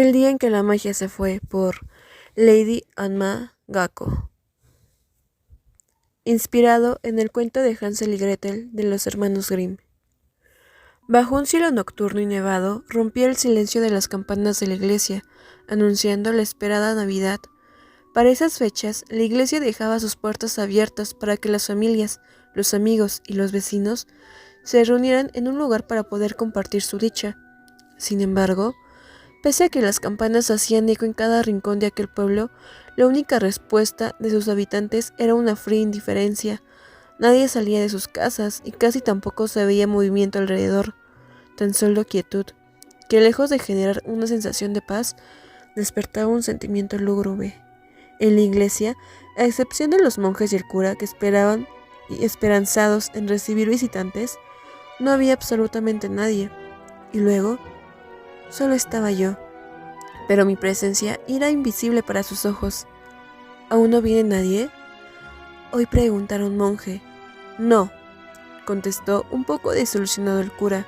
El día en que la magia se fue, por Lady Anma Gacko. Inspirado en el cuento de Hansel y Gretel de los hermanos Grimm. Bajo un cielo nocturno y nevado, rompía el silencio de las campanas de la iglesia, anunciando la esperada Navidad. Para esas fechas, la iglesia dejaba sus puertas abiertas para que las familias, los amigos y los vecinos se reunieran en un lugar para poder compartir su dicha. Sin embargo, pese a que las campanas hacían eco en cada rincón de aquel pueblo, la única respuesta de sus habitantes era una fría indiferencia. Nadie salía de sus casas y casi tampoco se veía movimiento alrededor, tan solo quietud, que lejos de generar una sensación de paz, despertaba un sentimiento lúgubre. En la iglesia, a excepción de los monjes y el cura que esperaban y esperanzados en recibir visitantes, no había absolutamente nadie. Y luego, solo estaba yo, pero mi presencia era invisible para sus ojos. ¿Aún no viene nadie?, hoy preguntaron un monje. No, contestó un poco desilusionado el cura.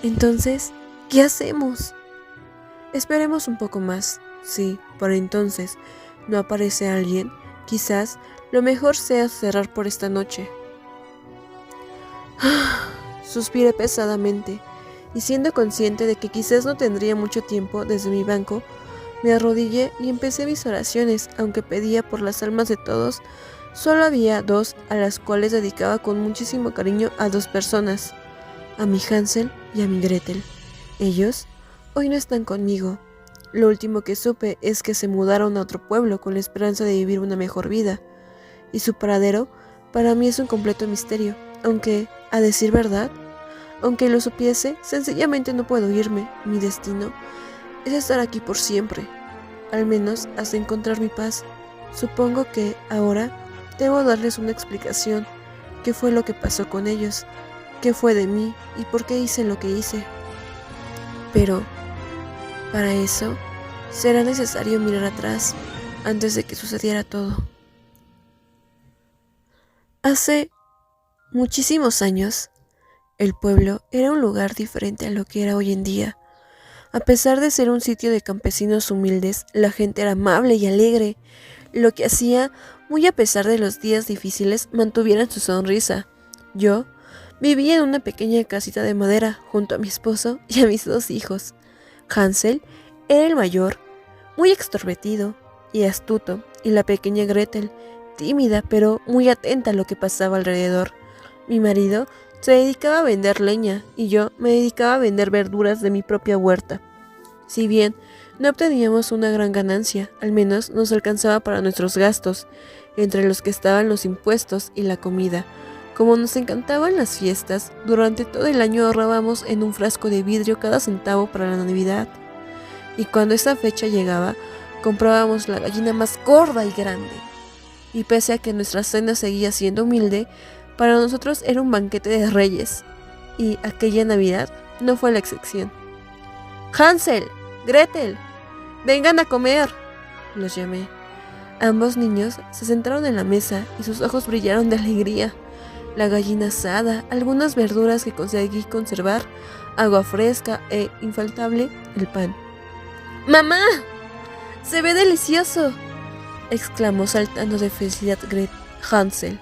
Entonces, ¿qué hacemos? Esperemos un poco más. Si por entonces no aparece alguien, quizás lo mejor sea cerrar por esta noche. Suspiré pesadamente, y siendo consciente de que quizás no tendría mucho tiempo desde mi banco, me arrodillé y empecé mis oraciones, aunque pedía por las almas de todos. Solo había dos a las cuales dedicaba con muchísimo cariño a dos personas, a mi Hansel y a mi Gretel. Ellos hoy no están conmigo. Lo último que supe es que se mudaron a otro pueblo con la esperanza de vivir una mejor vida, y su paradero para mí es un completo misterio, aunque, a decir verdad, aunque lo supiese, sencillamente no puedo irme. Mi destino es estar aquí por siempre, al menos hasta encontrar mi paz. Supongo que ahora debo darles una explicación. ¿Qué fue lo que pasó con ellos? ¿Qué fue de mí? ¿Y por qué hice lo que hice? Pero, para eso, será necesario mirar atrás antes de que sucediera todo. Hace muchísimos años, el pueblo era un lugar diferente a lo que era hoy en día. A pesar de ser un sitio de campesinos humildes, la gente era amable y alegre, lo que hacía, muy a pesar de los días difíciles, mantuvieran su sonrisa. Yo vivía en una pequeña casita de madera junto a mi esposo y a mis dos hijos. Hansel era el mayor, muy extrovertido y astuto, y la pequeña Gretel, tímida pero muy atenta a lo que pasaba alrededor. Mi marido se dedicaba a vender leña y yo me dedicaba a vender verduras de mi propia huerta. Si bien no obteníamos una gran ganancia, al menos nos alcanzaba para nuestros gastos, entre los que estaban los impuestos y la comida. Como nos encantaban las fiestas, durante todo el año ahorrábamos en un frasco de vidrio cada centavo para la Navidad. Y cuando esa fecha llegaba, comprábamos la gallina más gorda y grande. Y pese a que nuestra cena seguía siendo humilde, para nosotros era un banquete de reyes, y aquella Navidad no fue la excepción. ¡Hansel! ¡Gretel! ¡Vengan a comer!, los llamé. Ambos niños se sentaron en la mesa y sus ojos brillaron de alegría. La gallina asada, algunas verduras que conseguí conservar, agua fresca e, infaltable, el pan. ¡Mamá! ¡Se ve delicioso!, exclamó saltando de felicidad Hansel.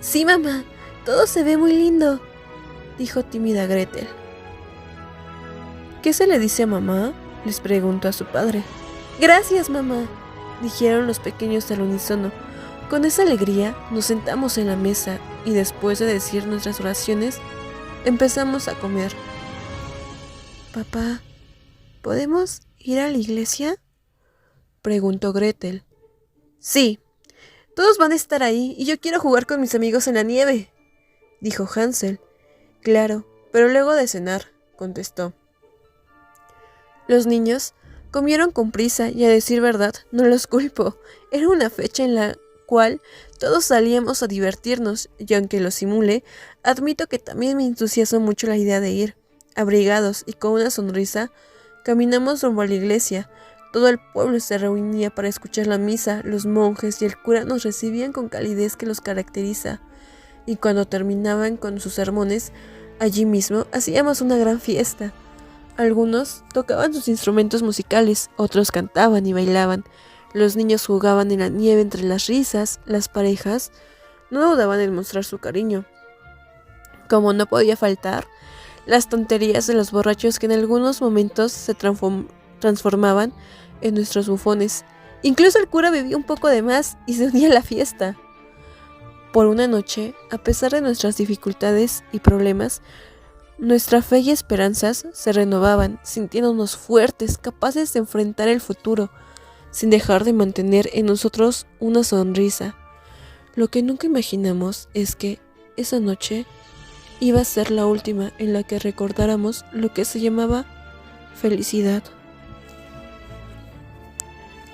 Sí, mamá, todo se ve muy lindo, dijo tímida Gretel. ¿Qué se le dice a mamá?, les preguntó a su padre. Gracias, mamá, dijeron los pequeños al unísono. Con esa alegría nos sentamos en la mesa y después de decir nuestras oraciones, empezamos a comer. Papá, ¿podemos ir a la iglesia?, preguntó Gretel. Sí, todos van a estar ahí y yo quiero jugar con mis amigos en la nieve, dijo Hansel. Claro, pero luego de cenar, contestó. Los niños comieron con prisa y, a decir verdad, no los culpo. Era una fecha en la cual todos salíamos a divertirnos, y aunque lo simulé, admito que también me entusiasmó mucho la idea de ir. Abrigados y con una sonrisa, caminamos rumbo a la iglesia. Todo el pueblo se reunía para escuchar la misa, los monjes y el cura nos recibían con calidez que los caracteriza, y cuando terminaban con sus sermones, allí mismo hacíamos una gran fiesta. Algunos tocaban sus instrumentos musicales, otros cantaban y bailaban. Los niños jugaban en la nieve entre las risas, las parejas no dudaban en mostrar su cariño. Como no podía faltar, las tonterías de los borrachos que en algunos momentos se transformaban en nuestros bufones. Incluso el cura bebía un poco de más y se unía a la fiesta. Por una noche, a pesar de nuestras dificultades y problemas, nuestra fe y esperanzas se renovaban, sintiéndonos fuertes, capaces de enfrentar el futuro, sin dejar de mantener en nosotros una sonrisa. Lo que nunca imaginamos es que esa noche iba a ser la última en la que recordáramos lo que se llamaba felicidad.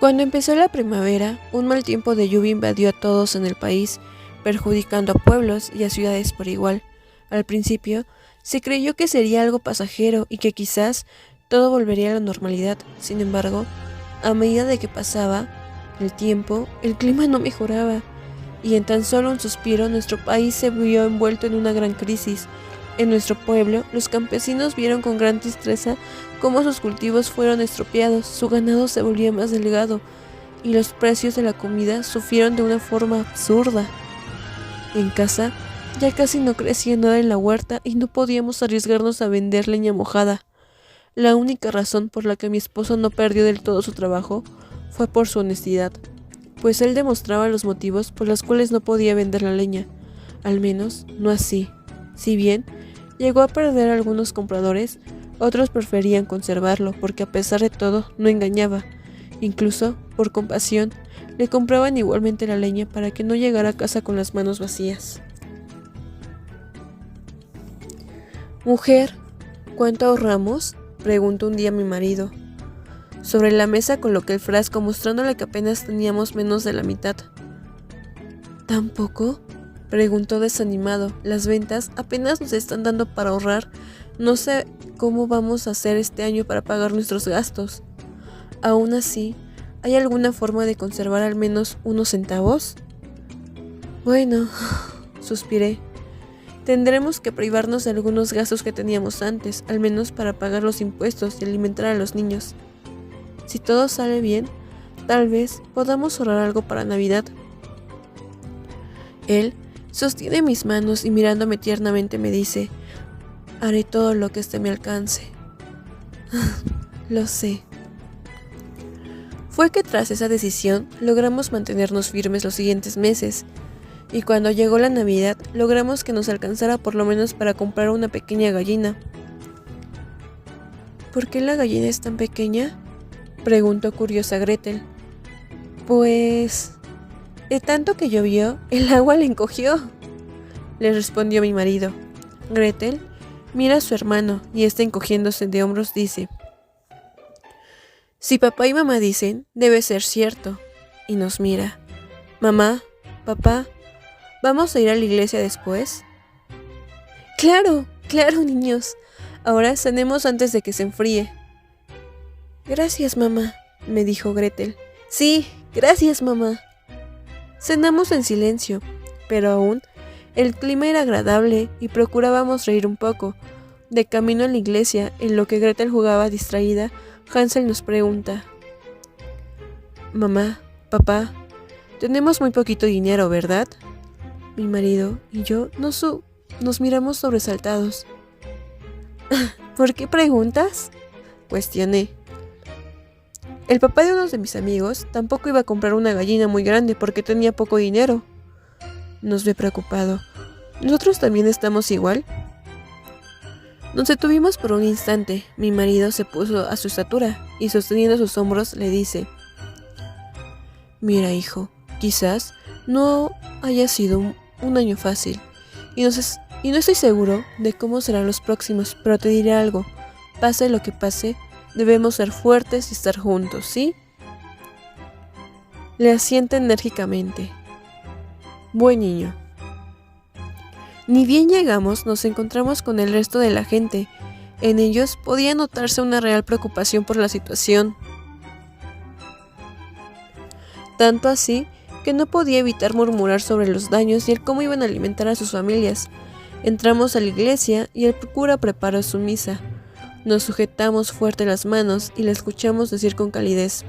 Cuando empezó la primavera, un mal tiempo de lluvia invadió a todos en el país, perjudicando a pueblos y a ciudades por igual. Al principio, se creyó que sería algo pasajero y que quizás todo volvería a la normalidad. Sin embargo, a medida de que pasaba el tiempo, el clima no mejoraba, y en tan solo un suspiro nuestro país se vio envuelto en una gran crisis. En nuestro pueblo, los campesinos vieron con gran tristeza cómo sus cultivos fueron estropeados, su ganado se volvía más delgado, y los precios de la comida sufrieron de una forma absurda. En casa, ya casi no crecía nada en la huerta y no podíamos arriesgarnos a vender leña mojada. La única razón por la que mi esposo no perdió del todo su trabajo fue por su honestidad, pues él demostraba los motivos por los cuales no podía vender la leña, al menos no así. Si bien llegó a perder a algunos compradores, otros preferían conservarlo porque a pesar de todo no engañaba. Incluso, por compasión, le compraban igualmente la leña para que no llegara a casa con las manos vacías. «Mujer, ¿cuánto ahorramos?», preguntó un día mi marido. Sobre la mesa coloqué el frasco mostrándole que apenas teníamos menos de la mitad. ¿Tan poco?, preguntó desanimado. «Las ventas apenas nos están dando para ahorrar. No sé cómo vamos a hacer este año para pagar nuestros gastos». «Aún así, ¿hay alguna forma de conservar al menos unos centavos?». «Bueno», suspiré. «Tendremos que privarnos de algunos gastos que teníamos antes, al menos para pagar los impuestos y alimentar a los niños. Si todo sale bien, tal vez podamos ahorrar algo para Navidad». Él sostiene mis manos y mirándome tiernamente me dice: «Haré todo lo que esté a mi alcance». Lo sé. Fue que tras esa decisión logramos mantenernos firmes los siguientes meses, y cuando llegó la Navidad logramos que nos alcanzara por lo menos para comprar una pequeña gallina. «¿Por qué la gallina es tan pequeña?», preguntó curiosa Gretel. «Pues, de tanto que llovió, el agua le encogió», le respondió mi marido. Gretel mira a su hermano y este, encogiéndose de hombros, dice: «Si papá y mamá dicen, debe ser cierto», y nos mira. «Mamá, papá, ¿vamos a ir a la iglesia después?». «Claro, claro, niños. Ahora cenemos antes de que se enfríe». «Gracias, mamá», me dijo Gretel. «Sí, gracias, mamá». Cenamos en silencio, pero aún el clima era agradable y procurábamos reír un poco. De camino a la iglesia, en lo que Gretel jugaba distraída, Hansel nos pregunta: «Mamá, papá, tenemos muy poquito dinero, ¿verdad?». Mi marido y yo nos miramos sobresaltados. «¿Por qué preguntas?», cuestioné. El papá de uno de mis amigos tampoco iba a comprar una gallina muy grande porque tenía poco dinero. Nos ve preocupado. ¿Nosotros también estamos igual? Nos detuvimos por un instante. Mi marido se puso a su estatura y sosteniendo sus hombros le dice: «Mira, hijo, quizás no haya sido un año fácil y no estoy seguro de cómo serán los próximos, pero te diré algo, pase lo que pase, debemos ser fuertes y estar juntos, ¿sí?». Le asiente enérgicamente. Buen niño. Ni bien llegamos, nos encontramos con el resto de la gente. En ellos podía notarse una real preocupación por la situación. Tanto así que no podía evitar murmurar sobre los daños y el cómo iban a alimentar a sus familias. Entramos a la iglesia y el cura preparó su misa. Nos sujetamos fuerte las manos y le escuchamos decir con calidez: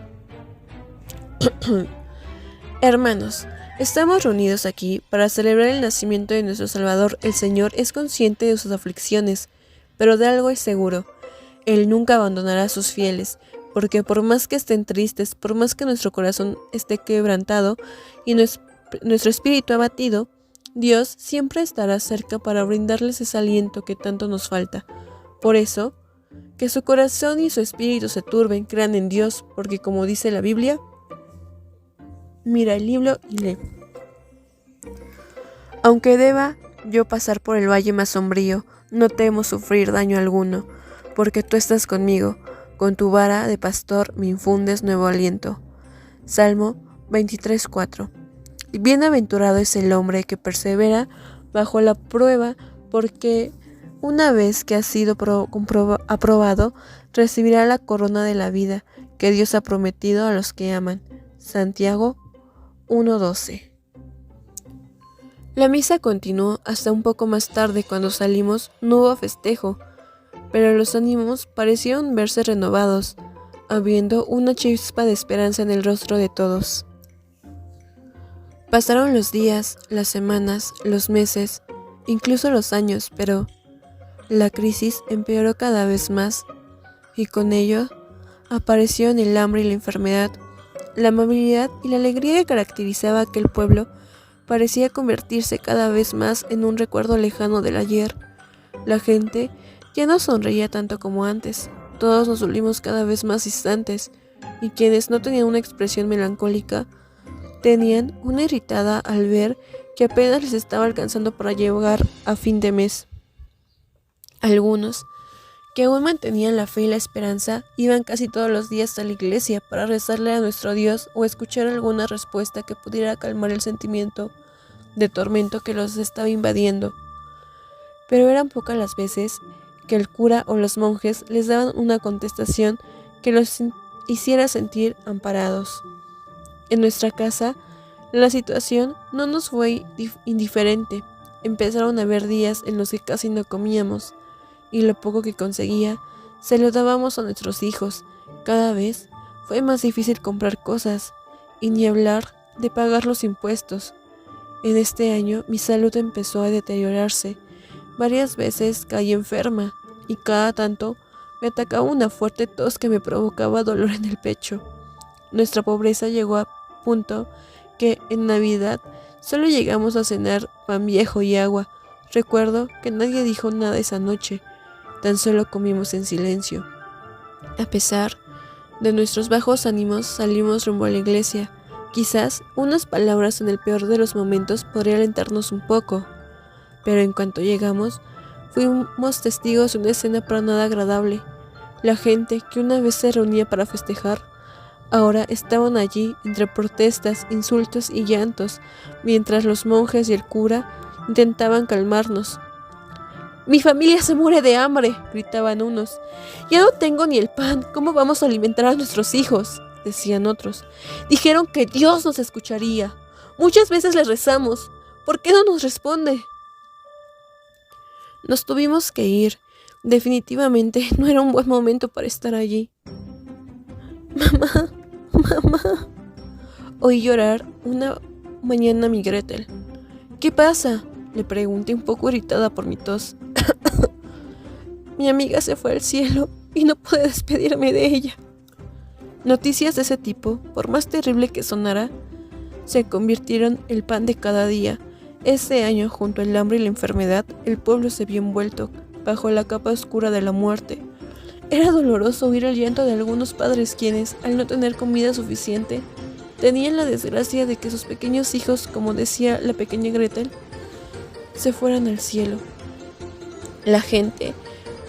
Hermanos, estamos reunidos aquí para celebrar el nacimiento de nuestro Salvador. El Señor es consciente de sus aflicciones, pero de algo es seguro: Él nunca abandonará a sus fieles, porque por más que estén tristes, por más que nuestro corazón esté quebrantado y nuestro espíritu abatido, Dios siempre estará cerca para brindarles ese aliento que tanto nos falta. Por eso, que su corazón y su espíritu se turben, crean en Dios, porque como dice la Biblia, mira el libro y lee. Aunque deba yo pasar por el valle más sombrío, no temo sufrir daño alguno, porque tú estás conmigo, con tu vara de pastor me infundes nuevo aliento. Salmo 23:4. Bienaventurado es el hombre que persevera bajo la prueba, porque una vez que ha sido aprobado, recibirá la corona de la vida que Dios ha prometido a los que aman. Santiago 1:12. La misa continuó hasta un poco más tarde. Cuando salimos no hubo festejo, pero los ánimos parecieron verse renovados, habiendo una chispa de esperanza en el rostro de todos. Pasaron los días, las semanas, los meses, incluso los años, pero la crisis empeoró cada vez más, y con ello aparecieron el hambre y la enfermedad. La amabilidad y la alegría que caracterizaba a aquel pueblo parecía convertirse cada vez más en un recuerdo lejano del ayer. La gente ya no sonreía tanto como antes, todos nos volvimos cada vez más distantes, y quienes no tenían una expresión melancólica, tenían una irritada al ver que apenas les estaba alcanzando para llegar a fin de mes. Algunos, que aún mantenían la fe y la esperanza, iban casi todos los días a la iglesia para rezarle a nuestro Dios o escuchar alguna respuesta que pudiera calmar el sentimiento de tormento que los estaba invadiendo. Pero eran pocas las veces que el cura o los monjes les daban una contestación que los hiciera sentir amparados. En nuestra casa, la situación no nos fue indiferente. Empezaron a haber días en los que casi no comíamos, y lo poco que conseguía se lo dábamos a nuestros hijos. Cada vez fue más difícil comprar cosas, y ni hablar de pagar los impuestos. En este año mi salud empezó a deteriorarse. Varias veces caí enferma, y cada tanto me atacaba una fuerte tos que me provocaba dolor en el pecho. Nuestra pobreza llegó a punto que en Navidad solo llegamos a cenar pan viejo y agua. Recuerdo que nadie dijo nada esa noche, tan solo comimos en silencio. A pesar de nuestros bajos ánimos, salimos rumbo a la iglesia. Quizás unas palabras en el peor de los momentos podrían alentarnos un poco, pero en cuanto llegamos, fuimos testigos de una escena para nada agradable. La gente que una vez se reunía para festejar, ahora estaban allí entre protestas, insultos y llantos, mientras los monjes y el cura intentaban calmarnos. «Mi familia se muere de hambre», gritaban unos. «Ya no tengo ni el pan, ¿cómo vamos a alimentar a nuestros hijos?», decían otros. «Dijeron que Dios nos escucharía. Muchas veces le rezamos. ¿Por qué no nos responde?». Nos tuvimos que ir. Definitivamente no era un buen momento para estar allí. «Mamá, mamá», oí llorar una mañana a mi Gretel. «¿Qué pasa?», le pregunté un poco irritada por mi tos. «Mi amiga se fue al cielo y no pude despedirme de ella». Noticias de ese tipo, por más terrible que sonara, se convirtieron en el pan de cada día. Ese año, junto al hambre y la enfermedad, el pueblo se vio envuelto bajo la capa oscura de la muerte. Era doloroso oír el llanto de algunos padres quienes, al no tener comida suficiente, tenían la desgracia de que sus pequeños hijos, como decía la pequeña Gretel, se fueran al cielo. La gente,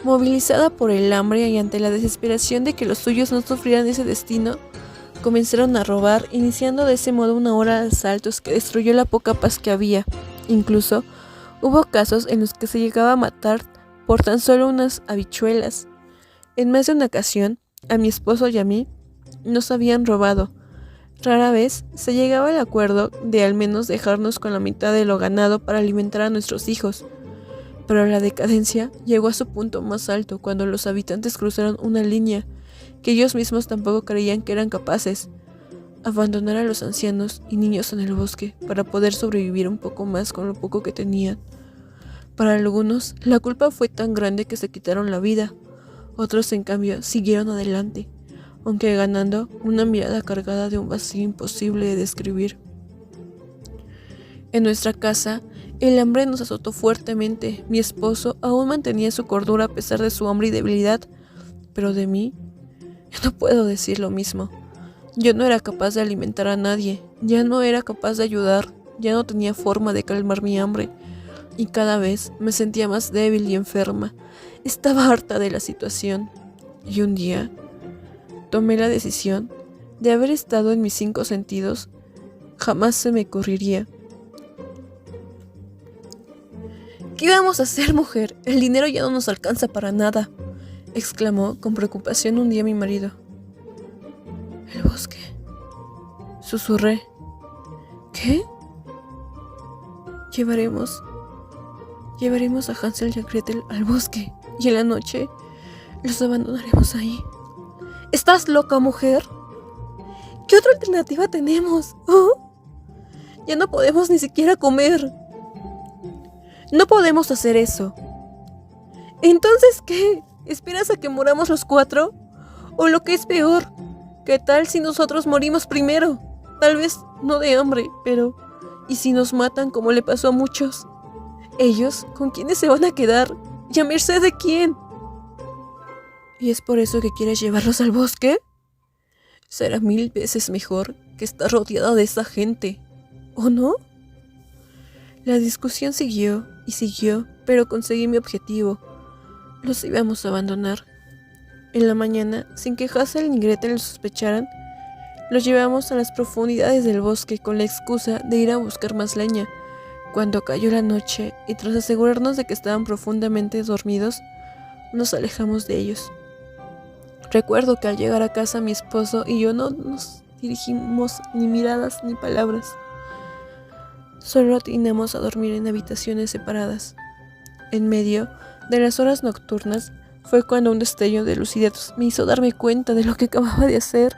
movilizada por el hambre y ante la desesperación de que los suyos no sufrieran ese destino, comenzaron a robar, iniciando de ese modo una ola de asaltos que destruyó la poca paz que había. Incluso hubo casos en los que se llegaba a matar por tan solo unas habichuelas. En más de una ocasión, a mi esposo y a mí nos habían robado. Rara vez se llegaba al acuerdo de al menos dejarnos con la mitad de lo ganado para alimentar a nuestros hijos. Pero la decadencia llegó a su punto más alto cuando los habitantes cruzaron una línea que ellos mismos tampoco creían que eran capaces: abandonar a los ancianos y niños en el bosque para poder sobrevivir un poco más con lo poco que tenían. Para algunos, la culpa fue tan grande que se quitaron la vida. Otros, en cambio, siguieron adelante, aunque ganando una mirada cargada de un vacío imposible de describir. En nuestra casa, el hambre nos azotó fuertemente. Mi esposo aún mantenía su cordura a pesar de su hambre y debilidad, pero de mí, yo no puedo decir lo mismo. Yo no era capaz de alimentar a nadie, ya no era capaz de ayudar, ya no tenía forma de calmar mi hambre, y cada vez me sentía más débil y enferma. Estaba harta de la situación, y un día tomé la decisión de haber estado en mis 5 sentidos. Jamás se me ocurriría. ¿Qué vamos a hacer, mujer? El dinero ya no nos alcanza para nada, exclamó con preocupación un día mi marido. El bosque, susurré. ¿Qué? Llevaremos a Hansel y a Gretel al bosque y en la noche los abandonaremos ahí. ¿Estás loca, mujer? ¿Qué otra alternativa tenemos? ¿Oh? Ya no podemos ni siquiera comer. No podemos hacer eso. ¿Entonces qué? ¿Esperas a que moramos los 4? O lo que es peor, ¿qué tal si nosotros morimos primero? Tal vez no de hambre, pero ¿y si nos matan como le pasó a muchos? ¿Ellos con quiénes se van a quedar? ¿Y a merced de quién? ¿Y es por eso que quieres llevarlos al bosque? Será 1000 veces mejor que estar rodeada de esa gente, ¿o no? La discusión siguió y siguió, pero conseguí mi objetivo. Los íbamos a abandonar. En la mañana, sin que Hansel ni Gretel lo sospecharan, los llevamos a las profundidades del bosque con la excusa de ir a buscar más leña. Cuando cayó la noche y tras asegurarnos de que estaban profundamente dormidos, nos alejamos de ellos. Recuerdo que al llegar a casa mi esposo y yo no nos dirigimos ni miradas ni palabras. Solo atinamos a dormir en habitaciones separadas. En medio de las horas nocturnas fue cuando un destello de lucidez me hizo darme cuenta de lo que acababa de hacer.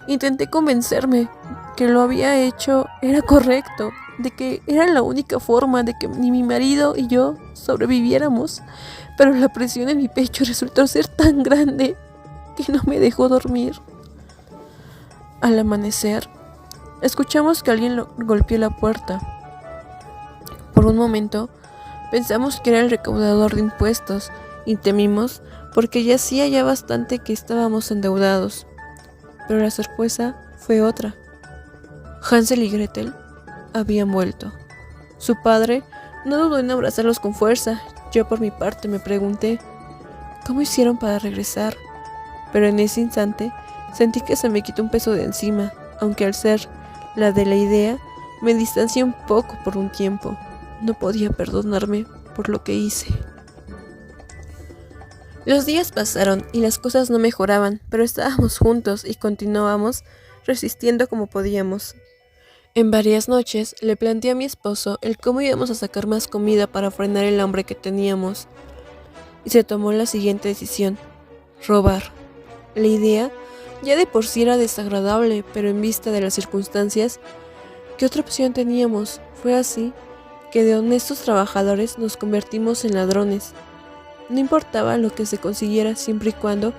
Intenté convencerme que lo había hecho era correcto, de que era la única forma de que ni mi marido y yo sobreviviéramos, pero la presión en mi pecho resultó ser tan grande que no me dejó dormir. Al amanecer, escuchamos que alguien golpeó la puerta. Por un momento, pensamos que era el recaudador de impuestos y temimos porque ya hacía ya bastante que estábamos endeudados. Pero la sorpresa fue otra. Hansel y Gretel habían vuelto. Su padre no dudó en abrazarlos con fuerza. Yo por mi parte me pregunté ¿cómo hicieron para regresar? Pero en ese instante sentí que se me quitó un peso de encima, aunque al ser la de la idea me distancié un poco por un tiempo. No podía perdonarme por lo que hice. Los días pasaron y las cosas no mejoraban, pero estábamos juntos y continuábamos resistiendo como podíamos. En varias noches le planteé a mi esposo el cómo íbamos a sacar más comida para frenar el hambre que teníamos. Y se tomó la siguiente decisión: robar. La idea ya de por sí era desagradable, pero en vista de las circunstancias, ¿qué otra opción teníamos? Fue así que de honestos trabajadores nos convertimos en ladrones. No importaba lo que se consiguiera siempre y cuando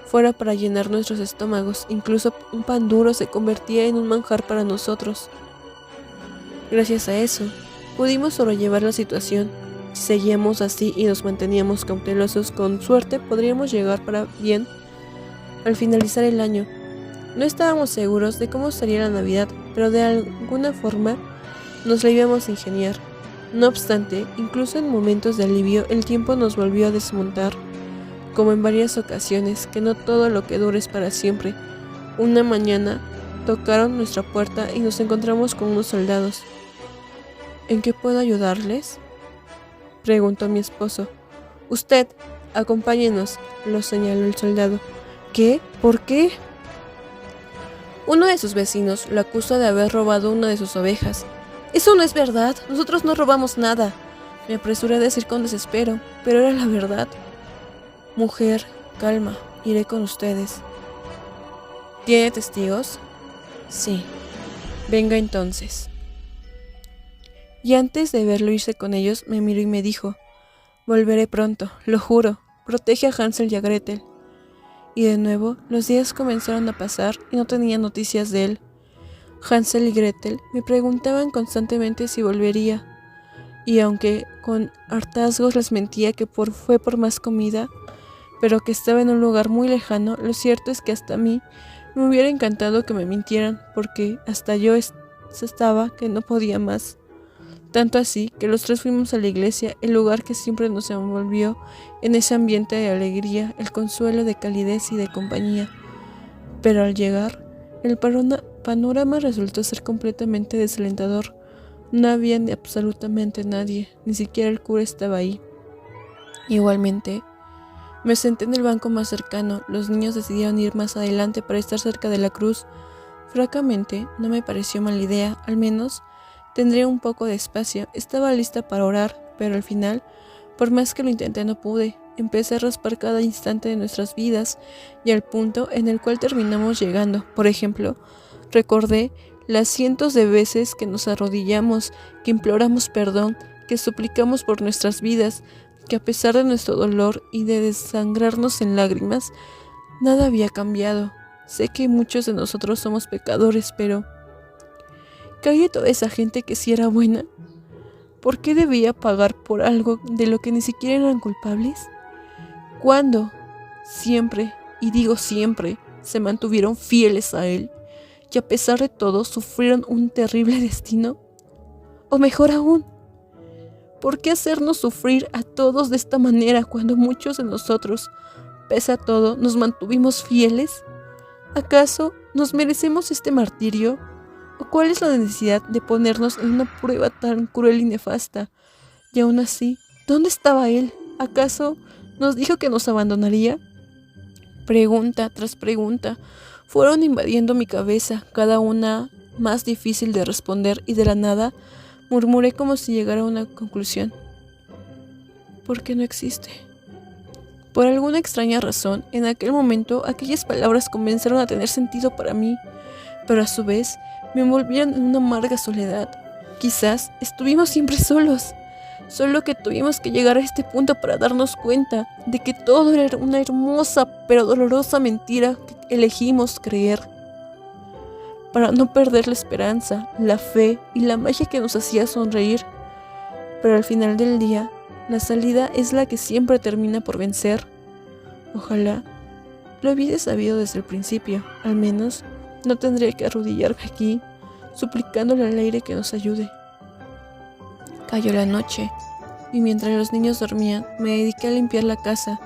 fuera para llenar nuestros estómagos. Incluso un pan duro se convertía en un manjar para nosotros. Gracias a eso, pudimos sobrellevar la situación. Si seguíamos así y nos manteníamos cautelosos, con suerte podríamos llegar para bien al finalizar el año. No estábamos seguros de cómo sería la Navidad, pero de alguna forma nos la íbamos a ingeniar. No obstante, incluso en momentos de alivio, el tiempo nos volvió a desmontar, como en varias ocasiones, que no todo lo que dura es para siempre. Una mañana tocaron nuestra puerta y nos encontramos con unos soldados. ¿En qué puedo ayudarles?, preguntó mi esposo. Usted, acompáñenos, lo señaló el soldado. ¿Qué? ¿Por qué? Uno de sus vecinos lo acusó de haber robado una de sus ovejas. Eso no es verdad, nosotros no robamos nada. Me apresuré a decir con desespero, pero era la verdad. Mujer, calma, iré con ustedes. ¿Tiene testigos? Sí. Venga entonces. Y antes de verlo irse con ellos, me miró y me dijo: volveré pronto, lo juro, protege a Hansel y a Gretel. Y de nuevo, los días comenzaron a pasar y no tenía noticias de él. Hansel y Gretel me preguntaban constantemente si volvería, y aunque con hartazgos les mentía que fue por más comida, pero que estaba en un lugar muy lejano, lo cierto es que hasta a mí me hubiera encantado que me mintieran, porque hasta yo estaba que no podía más. Tanto así que los tres fuimos a la iglesia, el lugar que siempre nos envolvió en ese ambiente de alegría, el consuelo de calidez y de compañía. Pero al llegar, el panorama resultó ser completamente desalentador. No había absolutamente nadie, ni siquiera el cura estaba ahí. Igualmente, me senté en el banco más cercano. Los niños decidieron ir más adelante para estar cerca de la cruz. Francamente, no me pareció mala idea, al menos tendría un poco de espacio. Estaba lista para orar, pero al final, por más que lo intenté, no pude. Empecé a raspar cada instante de nuestras vidas y al punto en el cual terminamos llegando. Por ejemplo, recordé las cientos de veces que nos arrodillamos, que imploramos perdón, que suplicamos por nuestras vidas, que a pesar de nuestro dolor y de desangrarnos en lágrimas, nada había cambiado. Sé que muchos de nosotros somos pecadores, pero ¿qué hay de toda esa gente que sí era buena? ¿Por qué debía pagar por algo de lo que ni siquiera eran culpables? ¿Cuándo? Siempre, y digo siempre, se mantuvieron fieles a él, y a pesar de todo sufrieron un terrible destino. O mejor aún, ¿por qué hacernos sufrir a todos de esta manera cuando muchos de nosotros, pese a todo, nos mantuvimos fieles? ¿Acaso nos merecemos este martirio? ¿O cuál es la necesidad de ponernos en una prueba tan cruel y nefasta? Y aún así, ¿dónde estaba él? ¿Acaso nos dijo que nos abandonaría? Pregunta tras pregunta fueron invadiendo mi cabeza, cada una más difícil de responder, y de la nada murmuré como si llegara a una conclusión. ¿Por qué no existe? Por alguna extraña razón, en aquel momento aquellas palabras comenzaron a tener sentido para mí, pero a su vez me envolvieron en una amarga soledad. Quizás estuvimos siempre solos, solo que tuvimos que llegar a este punto para darnos cuenta de que todo era una hermosa pero dolorosa mentira que elegimos creer, para no perder la esperanza, la fe y la magia que nos hacía sonreír. Pero al final del día, la salida es la que siempre termina por vencer. Ojalá lo hubiese sabido desde el principio. Al menos no tendría que arrodillarme aquí, suplicándole al aire que nos ayude. Cayó la noche, y mientras los niños dormían, me dediqué a limpiar la casa,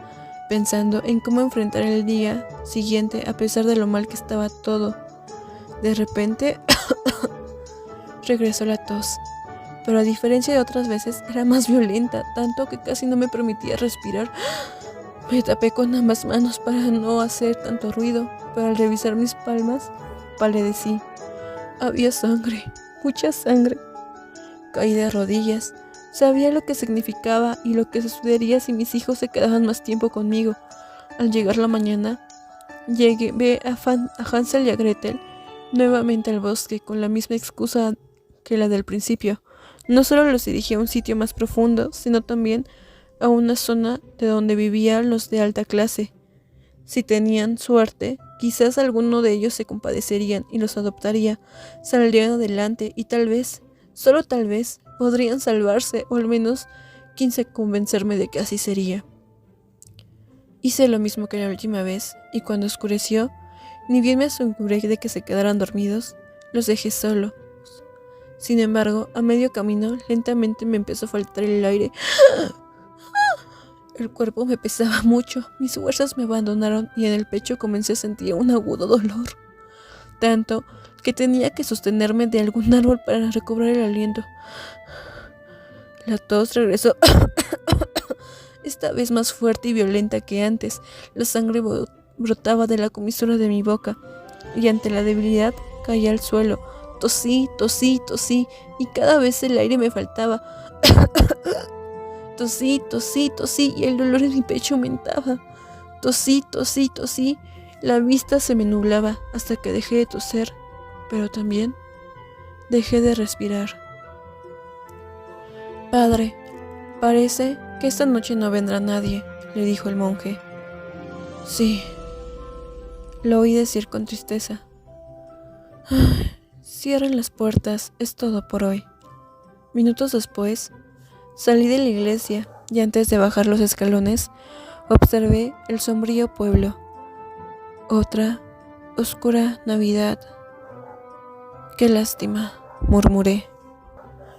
pensando en cómo enfrentar el día siguiente a pesar de lo mal que estaba todo. De repente, regresó la tos, pero a diferencia de otras veces, era más violenta, tanto que casi no me permitía respirar. Me tapé con ambas manos para no hacer tanto ruido, pero al revisar mis palmas, palidecí. Había sangre, mucha sangre. Caí de rodillas. Sabía lo que significaba y lo que sucedería si mis hijos se quedaban más tiempo conmigo. Al llegar la mañana, llegué a Hansel y a Gretel nuevamente al bosque con la misma excusa que la del principio. No solo los dirigí a un sitio más profundo, sino también a una zona de donde vivían los de alta clase. Si tenían suerte, quizás alguno de ellos se compadecerían y los adoptaría, saldrían adelante y tal vez, solo tal vez, podrían salvarse, o al menos quise convencerme de que así sería. Hice lo mismo que la última vez, y cuando oscureció, ni bien me aseguré de que se quedaran dormidos, los dejé solos. Sin embargo, a medio camino, lentamente me empezó a faltar el aire. El cuerpo me pesaba mucho, mis fuerzas me abandonaron y en el pecho comencé a sentir un agudo dolor, tanto que tenía que sostenerme de algún árbol para recobrar el aliento. La tos regresó, esta vez más fuerte y violenta que antes. La sangre brotaba de la comisura de mi boca y ante la debilidad caí al suelo. Tosí, y cada vez el aire me faltaba. Tosí, tosí, tosí y el dolor en mi pecho aumentaba. Tosí, tosí, tosí. La vista se me nublaba hasta que dejé de toser, pero también dejé de respirar. Padre, parece que esta noche no vendrá nadie, le dijo el monje. Sí, lo oí decir con tristeza. Ay, cierren las puertas, es todo por hoy. Minutos después, salí de la iglesia y antes de bajar los escalones, observé el sombrío pueblo. Otra oscura Navidad. Qué lástima, murmuré.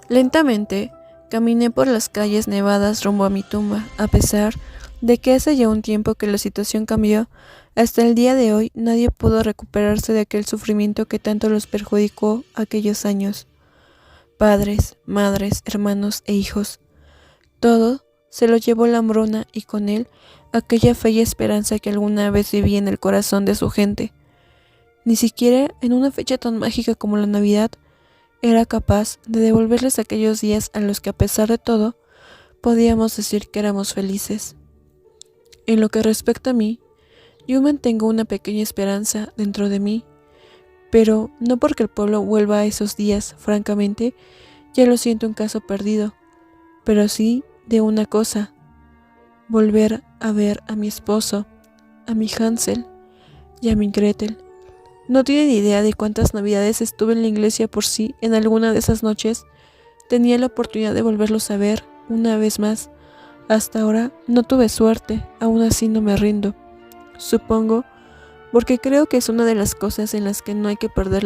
Lentamente, caminé por las calles nevadas rumbo a mi tumba, a pesar de que hace ya un tiempo que la situación cambió. Hasta el día de hoy nadie pudo recuperarse de aquel sufrimiento que tanto los perjudicó aquellos años. Padres, madres, hermanos e hijos. Todo se lo llevó la hambruna y con él aquella fe y esperanza que alguna vez vivía en el corazón de su gente. Ni siquiera en una fecha tan mágica como la Navidad era capaz de devolverles aquellos días a los que a pesar de todo podíamos decir que éramos felices. En lo que respecta a mí, yo mantengo una pequeña esperanza dentro de mí, pero no porque el pueblo vuelva a esos días, francamente, ya lo siento un caso perdido, pero sí de una cosa, volver a ver a mi esposo, a mi Hansel y a mi Gretel. No tienen idea de cuántas navidades estuve en la iglesia por si en alguna de esas noches tenía la oportunidad de volverlos a ver una vez más. Hasta ahora no tuve suerte, aún así no me rindo. Supongo porque creo que es una de las cosas en las que no hay que perder